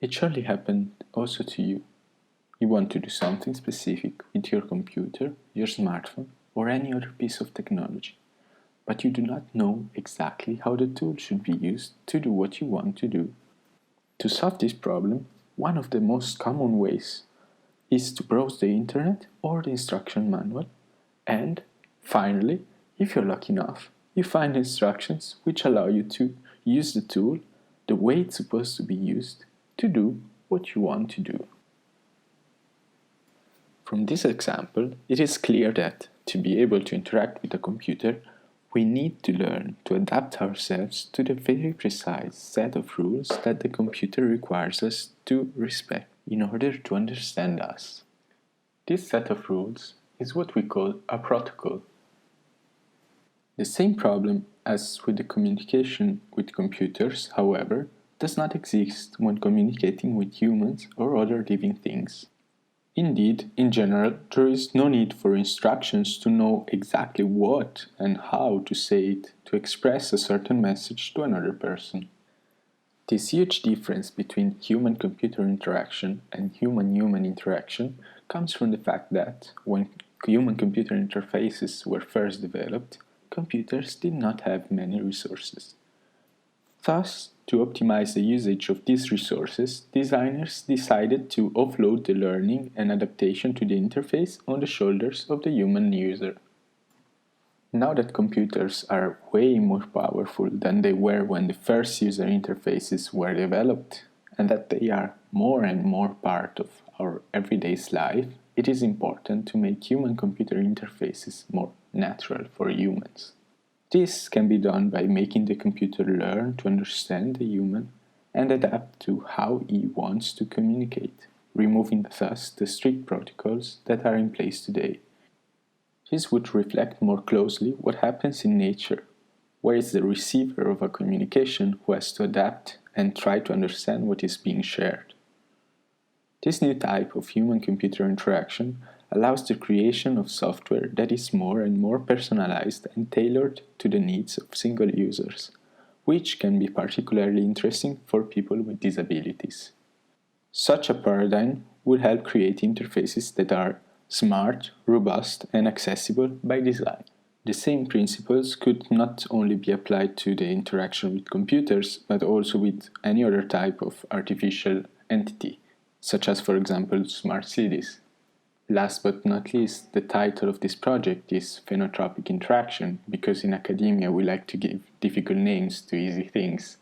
It surely happened also to you. You want to do something specific with your computer, your smartphone, or any other piece of technology, but you do not know exactly how the tool should be used to do what you want to do. To solve this problem, one of the most common ways is to browse the internet or the instruction manual, and finally, if you're lucky enough, you find instructions which allow you to use the tool the way it's supposed to be used to do what you want to do. From this example, it is clear that to be able to interact with a computer, we need to learn to adapt ourselves to the very precise set of rules that the computer requires us to respect in order to understand us. This set of rules is what we call a protocol. The same problem as with the communication with computers, however, does not exist when communicating with humans or other living things. Indeed, in general, there is no need for instructions to know exactly what and how to say it to express a certain message to another person. This huge difference between human-computer interaction and human-human interaction comes from the fact that, when human-computer interfaces were first developed, computers did not have many resources. Thus, to optimize the usage of these resources, designers decided to offload the learning and adaptation to the interface on the shoulders of the human user. Now that computers are way more powerful than they were when the first user interfaces were developed, and that they are more and more part of our everyday life, it is important to make human-computer interfaces more natural for humans. This can be done by making the computer learn to understand the human and adapt to how he wants to communicate, removing thus the strict protocols that are in place today. This would reflect more closely what happens in nature, where it's the receiver of a communication who has to adapt and try to understand what is being shared. This new type of human-computer interaction allows the creation of software that is more and more personalized and tailored to the needs of single users, which can be particularly interesting for people with disabilities. Such a paradigm would help create interfaces that are smart, robust, and accessible by design. The same principles could not only be applied to the interaction with computers, but also with any other type of artificial entity, such as, for example, smart cities. Last but not least, the title of this project is Phenotropic Interaction, because in academia we like to give difficult names to easy things.